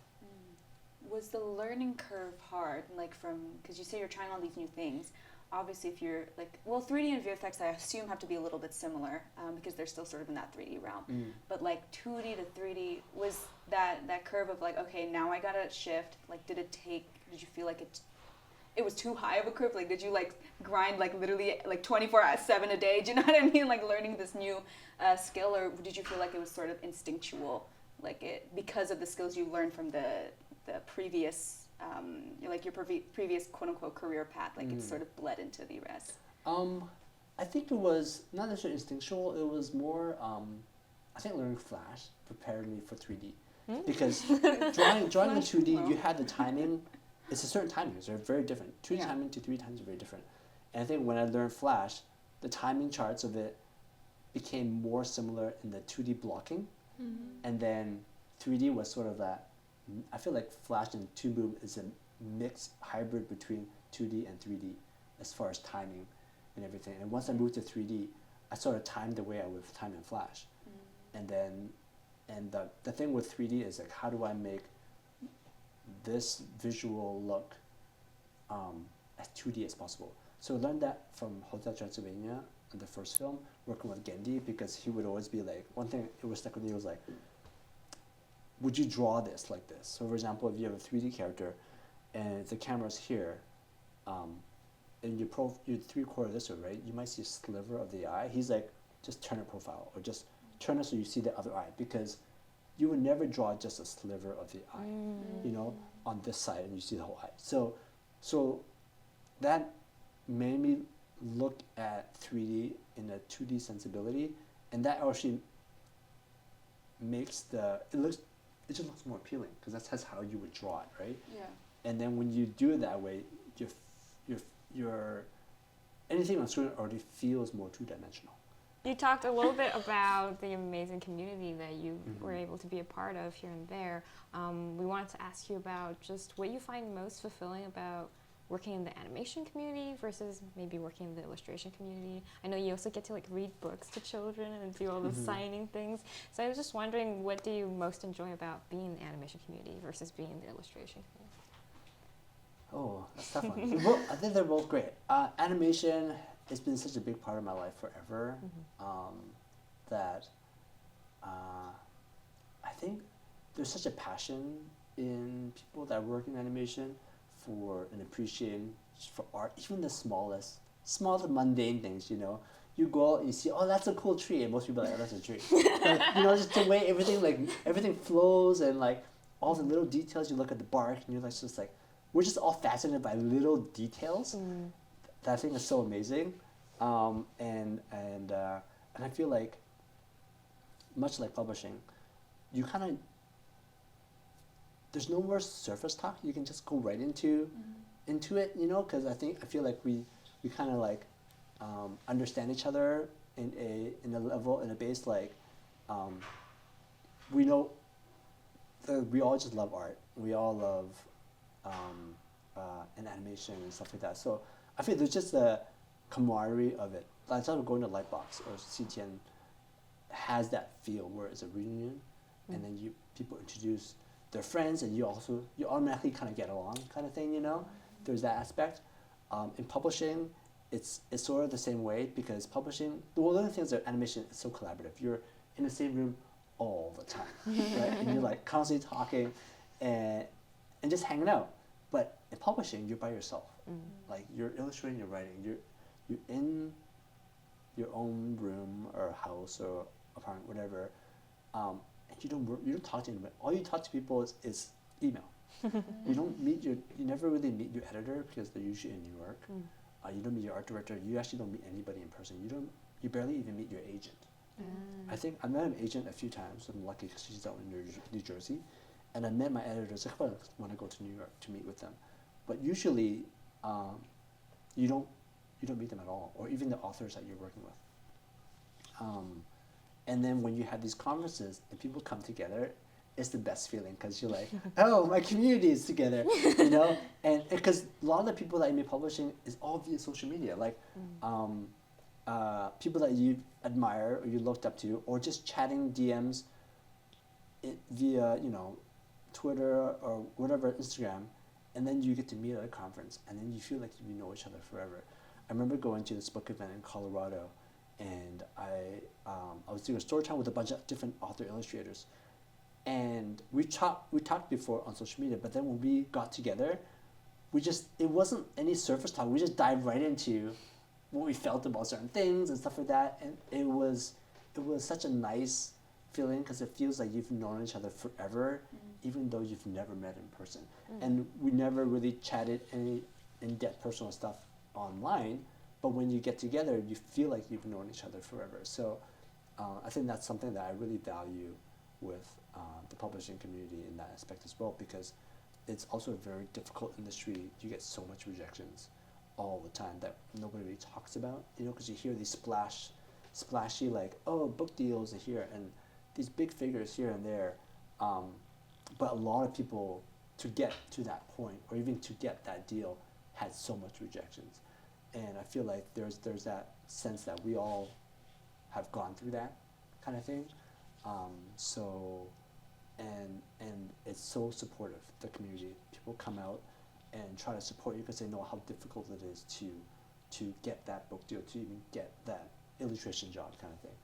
Was the learning curve hard? Like because you say you're trying all these new things. Obviously, if you're like, 3D and VFX, I assume have to be a little bit similar because they're still sort of in that 3D realm. But like 2D to 3D, was that curve of like, okay, now I gotta shift. Like, did you feel like it was too high of a curve? Like, did you like grind like literally like 24/7 a day? Do you know what I mean? Like learning this new skill, or did you feel like it was sort of instinctual, like it because of the skills you learned from the previous, like your previous quote unquote career path, like it sort of bled into the rest? I think it was not necessarily instinctual. It was more, I think learning Flash prepared me for 3D because drawing in 2D, you had the timing. It's a certain timings. They're very different. 2D timing to 3D timing are very different. And I think when I learned Flash, the timing charts of it became more similar in the 2D blocking. And then 3D was sort of that. I feel like Flash and Toon Boom is a mixed hybrid between 2D and 3D as far as timing and everything. And once I moved to 3D, I sort of timed the way I would time in Flash. And the thing with 3D is like, how do I make this visual look as 2D as possible? So I learned that from Hotel Transylvania in the first film, working with Gendy, because he would always be like, one thing it was stuck with me was like, would you draw this like this? So for example, if you have a 3D character and the camera's here, and you 3/4 this way, right? You might see a sliver of the eye. He's like, just turn it profile, or just turn it so you see the other eye, because you would never draw just a sliver of the eye, you know, on this side, and you see the whole eye. So that made me look at 3D in a 2D sensibility, and that actually makes it just looks more appealing because that's how you would draw it, right? Yeah. And then when you do it that way, your anything on screen already feels more two-dimensional. You talked a little bit about the amazing community that you were able to be a part of here and there. We wanted to ask you about just what you find most fulfilling about working in the animation community versus maybe working in the illustration community. I know you also get to like read books to children and do all the signing things. So I was just wondering, what do you most enjoy about being in the animation community versus being in the illustration community? Oh, that's a tough one. I think they're both great. Animation has been such a big part of my life forever that I think there's such a passion in people that work in animation for an appreciation for art, even the small mundane things, you know. You go out and you see, oh, that's a cool tree, and most people are like, oh, that's a tree. Like, you know, just the way everything flows, and like all the little details. You look at the bark, and you're like, just like, we're just all fascinated by little details. That I think is so amazing, and I feel like, much like publishing, you kind of, there's no more surface talk. You can just go right into it, you know, because I feel like we kind of like understand each other in a base like we know we all just love art. We all love and animation and stuff like that. So I feel there's just a camaraderie of it. Like sort of going to Lightbox or CTN has that feel where it's a reunion, and then people introduce their friends, and you automatically kind of get along, kind of thing. You know, there's that aspect. In publishing, it's sort of the same way, because publishing, one of the things that animation is so collaborative. You're in the same room all the time, right? And you're like constantly talking and just hanging out. But in publishing, you're by yourself. Like you're illustrating, you're writing, you're in your own room or house or apartment, whatever, and you don't talk to anybody. All you talk to people is email. You never really meet your editor because they're usually in New York. You don't meet your art director. You actually don't meet anybody in person. You barely even meet your agent. I think I met an agent a few times. I'm lucky because she's out in New Jersey, and I met my editors when I go to New York to meet with them. But usually, you don't meet them at all, or even the authors that you're working with. And then when you have these conferences and people come together, it's the best feeling, because you're like, oh, my community is together, you know? And because a lot of the people that I meet publishing is all via social media, like people that you admire or you looked up to, or just chatting DMs via, you know, Twitter or whatever, Instagram, and then you get to meet at a conference, and then you feel like you know each other forever. I remember going to this book event in Colorado, and I was doing a story time with a bunch of different author illustrators, and we talked before on social media, but then when we got together, it wasn't any surface talk. We just dived right into what we felt about certain things and stuff like that, and it was such a nice feeling, because it feels like you've known each other forever, even though you've never met in person. And we never really chatted any in-depth personal stuff online, but when you get together, you feel like you've known each other forever. So I think that's something that I really value with the publishing community in that aspect as well, because it's also a very difficult industry. You get so much rejections all the time that nobody really talks about, you know, because you hear these splashy, like, oh, book deals here and these big figures here and there, but a lot of people, to get to that point or even to get that deal, had so much rejections. And I feel like there's that sense that we all have gone through that kind of thing. And it's so supportive, the community. People come out and try to support you because they know how difficult it is to get that book deal, to even get that illustration job kind of thing.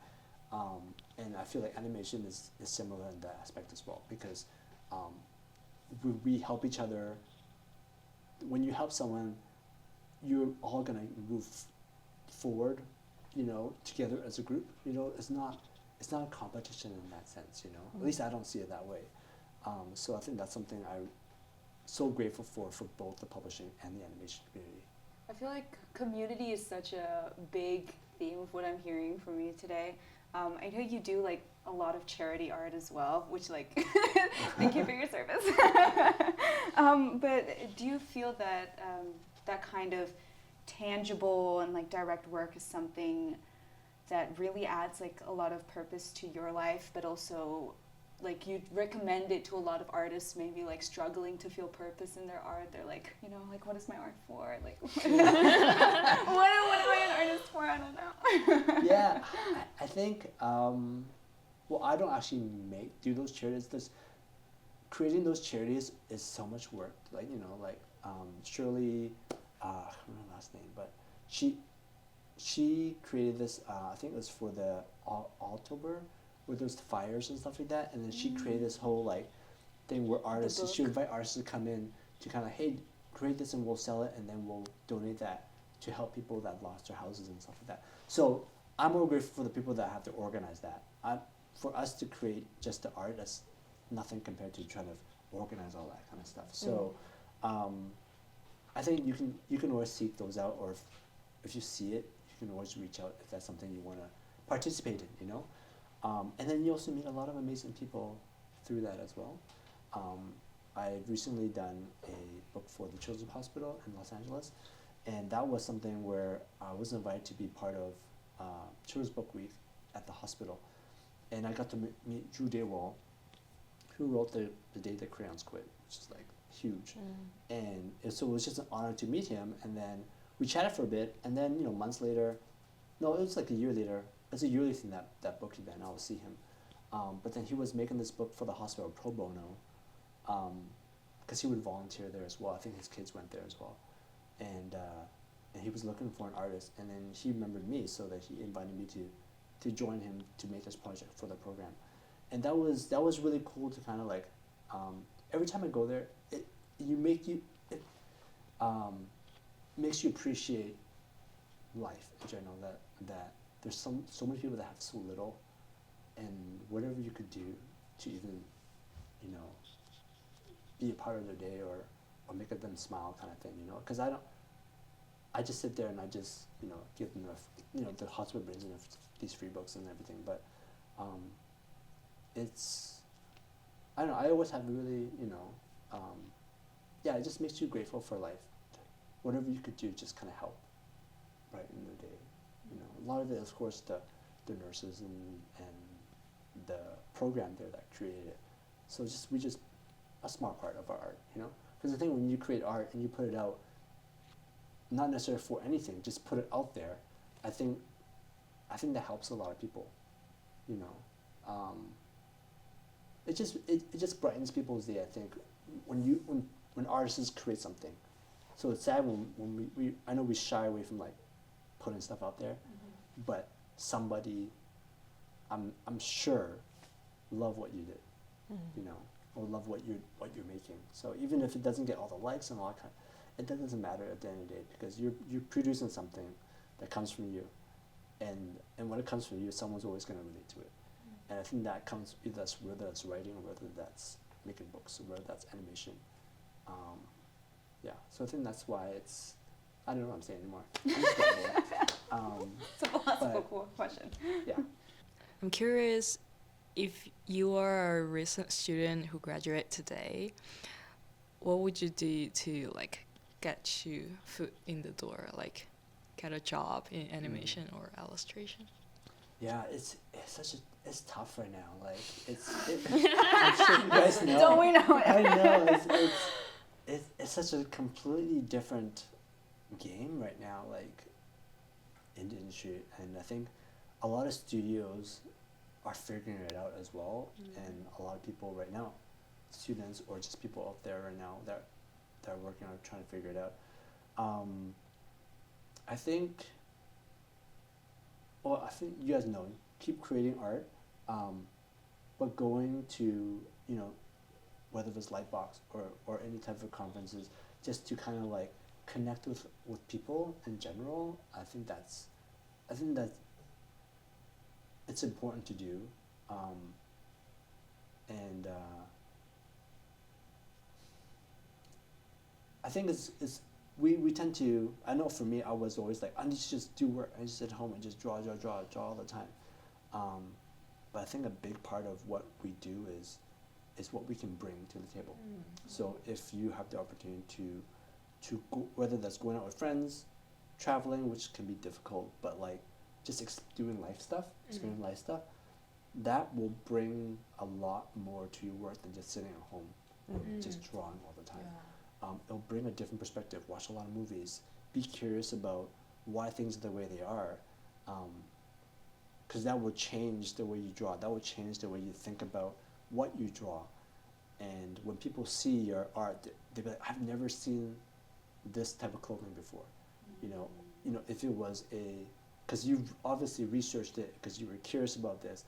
And I feel like animation is similar in that aspect as well, because we help each other. When you help someone, you're all gonna move forward, you know, together as a group. You know, it's not a competition in that sense, you know. At least I don't see it that way. So I think that's something I'm so grateful for both the publishing and the animation community. I feel like community is such a big theme of what I'm hearing from you today. I know you do like a lot of charity art as well, which like thank you for your service. But do you feel that that kind of tangible and like direct work is something that really adds like a lot of purpose to your life, but also like you'd recommend it to a lot of artists maybe like struggling to feel purpose in their art? They're like, you know, like, what is my art for? Like, what am I an artist for? I don't know. Yeah, I think, well, I don't actually do those charities. Creating those charities is so much work. Like, you know, like, Shirley, I can't remember her last name, but she created this. I think it was for the October, where there's fires and stuff like that, and then she created this whole like thing where artists. She would invite artists to come in to kind of, hey, create this and we'll sell it, and then we'll donate that to help people that lost their houses and stuff like that. So I'm more grateful for the people that have to organize that. For us to create just the art, that's nothing compared to trying to organize all that kind of stuff. So I think you can always seek those out, or if you see it, you can always reach out if that's something you want to participate in, you know. And then you also meet a lot of amazing people through that as well. I've recently done a book for the Children's Hospital in Los Angeles, and that was something where I was invited to be part of Children's Book Week at the hospital. And I got to meet Drew Daywall, who wrote the Day the Crayons Quit, which is like huge. And so it was just an honor to meet him. And then we chatted for a bit, and then months later, no, it was like a year later. It's a yearly thing, that book event. I would see him, but then he was making this book for the hospital pro bono, because he would volunteer there as well. I think his kids went there as well, and he was looking for an artist. And then he remembered me, so that he invited me to join him to make this project for the program. And that was really cool to kind of like, every time I go there, it makes you appreciate life in general, that there's so many people that have so little, and whatever you could do to even be a part of their day or make them smile kind of thing, because I just sit there and I just give them the hospital brings in these free books and everything, but it's, I don't know, I always have really it just makes you grateful for life. Whatever you could do, just kind of help right in the day. A lot of it, of course, the nurses and the program there that created it. So we just a small part of our art, because the thing, when you create art and you put it out, not necessarily for anything, just put it out there, I think that helps a lot of people, it just brightens people's day, I think, when artists create something. So it's sad when I know we shy away from like putting stuff out there, but somebody, I'm sure, love what you did, or love what you're making. So even if it doesn't get all the likes and all that it doesn't matter at the end of the day, because you're producing something that comes from you, and when it comes from you, someone's always going to relate to it. And I think that comes whether that's writing, or whether that's making books, or whether that's animation. So I think that's why I don't know what I'm saying anymore. It's a philosophical question. Yeah. I'm curious, if you are a recent student who graduated today, what would you do to like get you foot in the door, like get a job in animation or illustration? Yeah, it's tough right now. Like I'm sure you guys know. Don't we know it? I know it's such a completely different game right now, like in the industry, and I think a lot of studios are figuring it out as well, and a lot of people right now, students or just people out there right now that are working on trying to figure it out. I think you guys know, keep creating art, but going to whether it's Lightbox or any type of conferences, just to kind of like connect with people in general. I think that it's important to do, and I think we tend to, I know for me, I was always like, I need to just do work, I just sit home and just draw all the time, but I think a big part of what we do is what we can bring to the table. So if you have the opportunity to go, whether that's going out with friends, traveling, which can be difficult, but like just doing life stuff, experiencing life stuff, that will bring a lot more to your work than just sitting at home or just drawing all the time. It'll bring a different perspective. Watch a lot of movies. Be curious about why things are the way they are, because that will change the way you draw. That will change the way you think about what you draw. And when people see your art, they'll be like, I've never seen this type of clothing before. You know, if it was because you've obviously researched it because you were curious about this,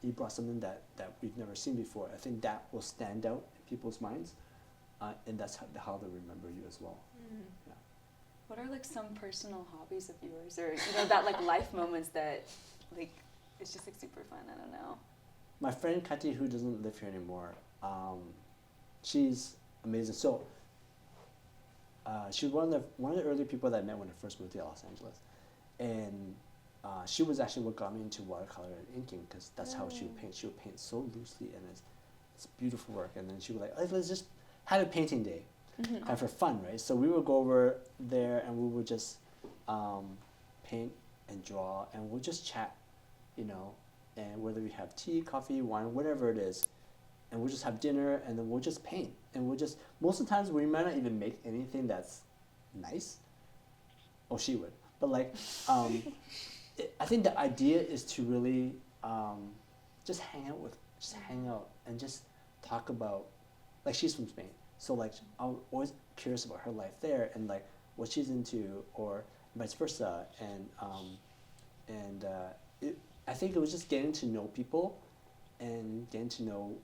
you brought something that we've never seen before. I think that will stand out in people's minds, and that's how they remember you as well. Yeah. What are like some personal hobbies of yours, or that like life moments that like it's just like super fun? I don't know. My friend Kati, who doesn't live here anymore, she's amazing. So she was one of the early people that I met when I first moved to Los Angeles, and she was actually what got me into watercolor and inking, because that's how she would paint. She would paint so loosely, and it's beautiful work. And then she would let's just have a painting day, and for fun, right? So we would go over there and we would just paint and draw, and we'll just chat, and whether we have tea, coffee, wine, whatever it is, and we'll just have dinner, and then we'll just paint, and most of the times we might not even make anything that's nice, or she would, but I think the idea is to really just hang out and just talk about, she's from Spain, so I'm always curious about her life there and what she's into, or vice versa, and I think it was just getting to know people and getting to know,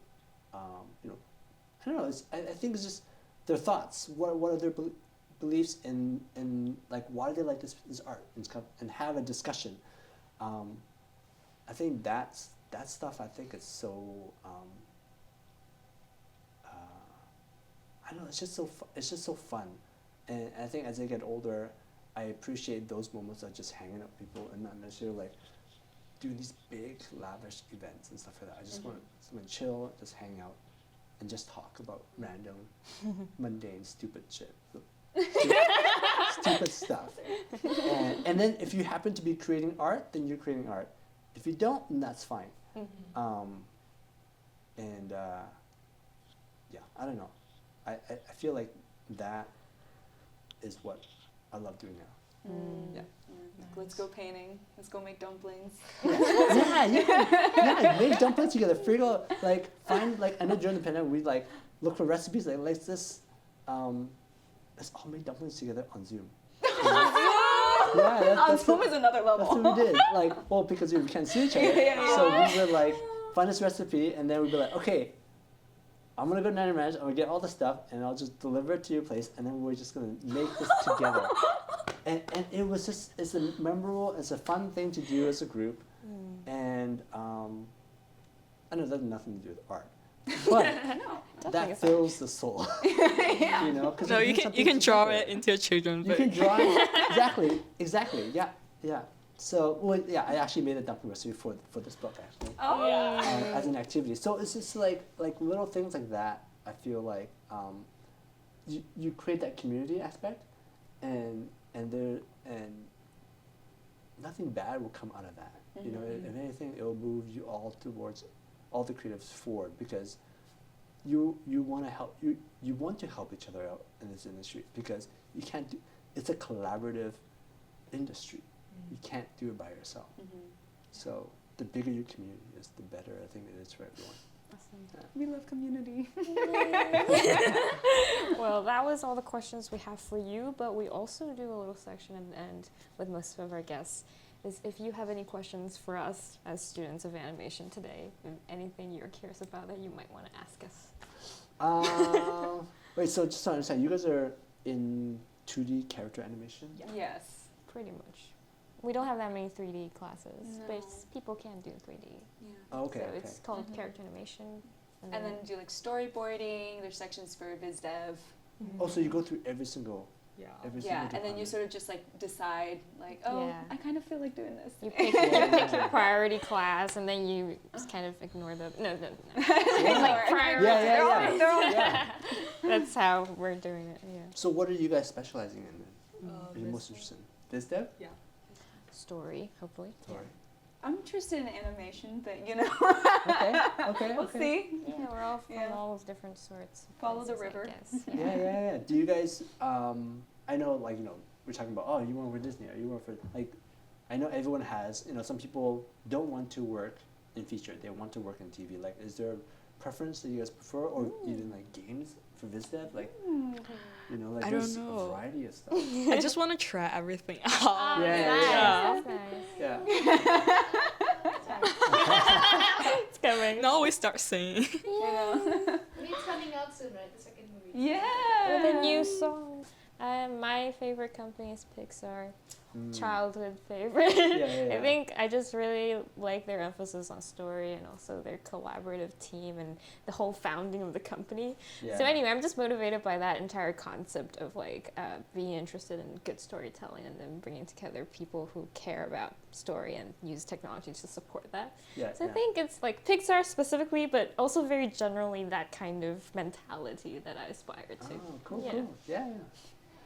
I don't know. I think it's just their thoughts. What are their beliefs and why do they like this art and have a discussion. I think that stuff. I think it's so. I don't know. It's just so fun, and I think as I get older, I appreciate those moments of just hanging out with people and not necessarily doing these big lavish events and stuff like that. I just want to chill, just hang out, and just talk about random, mundane, stupid shit. Stupid stuff. And then if you happen to be creating art, then you're creating art. If you don't, then that's fine. Yeah, I don't know. I feel like that is what I love doing now. Yeah. Let's go painting. Let's go make dumplings. Yeah, make dumplings together. Figure out, find, I know during the pandemic, we, look for recipes, let's just, let's all make dumplings together on Zoom. On Zoom is another level. That's what we did. Because we can't see each other. So we would, find this recipe, and then we'd be okay, I'm going to go to Nine Ranch, I'm going to get all the stuff, and I'll just deliver it to your place, and then we're just going to make this together. And it was just, it's a memorable, it's a fun thing to do as a group, and I know that has nothing to do with art, but that fills the soul. No, you can draw it into your children's book. You can draw it, exactly, yeah. So, I actually made a dumpling recipe for this book, actually. Oh, yeah. As an activity. So it's just like little things like that. I feel like you create that community aspect, and nothing bad will come out of that. If anything, it will move you all towards all the creatives forward, because you want to help you want to help each other out in this industry, because you can't do, it's a collaborative industry. You can't do it by yourself. So the bigger your community is, the better I think it is for everyone. Awesome. Yeah. We love community. Well, that was all the questions we have for you, but we also do a little section at the end with most of our guests. Is if you have any questions for us as students of animation today, anything you're curious about that you might want to ask us. Wait, so just to understand, you guys are in 2D character animation? Yeah. Yes. Pretty much. We don't have that many 3D classes, No. but people can do 3D. Yeah. Oh, okay. So it's called character animation. And then do storyboarding. There's sections for biz dev. Oh, so you go through every single Yeah, department. and then you sort of just decide Yeah. I kind of feel like doing this. You pick your priority class, and then you just kind of ignore the no. Priority. Yeah. That's how we're doing it. Yeah. So what are you guys specializing in then? Are you most interested in biz dev? Yeah. Story, hopefully. Sorry. I'm interested in animation, but Okay. we'll see. Yeah, we're all from Yeah. all different sorts. of Follow the places, I river. guess. Yeah. Do you guys? I know, we're talking about. You work for Disney, or you work for I know everyone has. Some people don't want to work in feature. They want to work in TV. Is there a preference that you guys prefer, or even games for VizDev? Like, like I there's don't a know. variety of stuff. I just want to try everything out. Oh, Yeah, nice. yeah. That's nice. Yeah. It's coming. Now we start singing. You know? It's coming out soon, right? The second movie. Yeah. With a new song. My favorite company is Pixar. Childhood favorite. Yeah. I think I just really like their emphasis on story and also their collaborative team and the whole founding of the company. Yeah. So anyway, I'm just motivated by that entire concept of like being interested in good storytelling and then bringing together people who care about story and use technology to support that. Yeah, So I think it's like Pixar specifically, but also very generally that kind of mentality that I aspire to. Oh, cool, Yeah. cool. Yeah.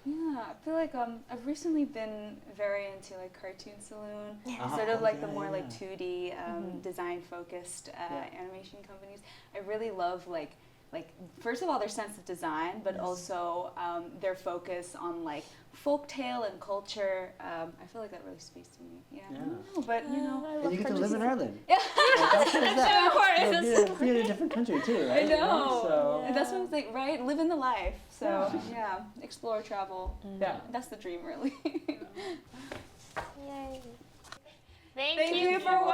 Yeah, I feel like I've recently been very into like Cartoon Saloon, Uh-huh. sort of like the Yeah, more yeah. like 2D design focused animation companies. I really love like first of all their sense of design, but also their focus on like folktale and culture. I feel like that really speaks to me. Yeah, I don't know, but you know, And you get to live in Ireland. Yeah. Like, how cool is that? of course. Be in a different country too, right? I know. So, And that's what I'm saying, right? Living the life. So yeah, explore, travel. yeah. That's the dream, really. Yay. Thank Thank you for watching.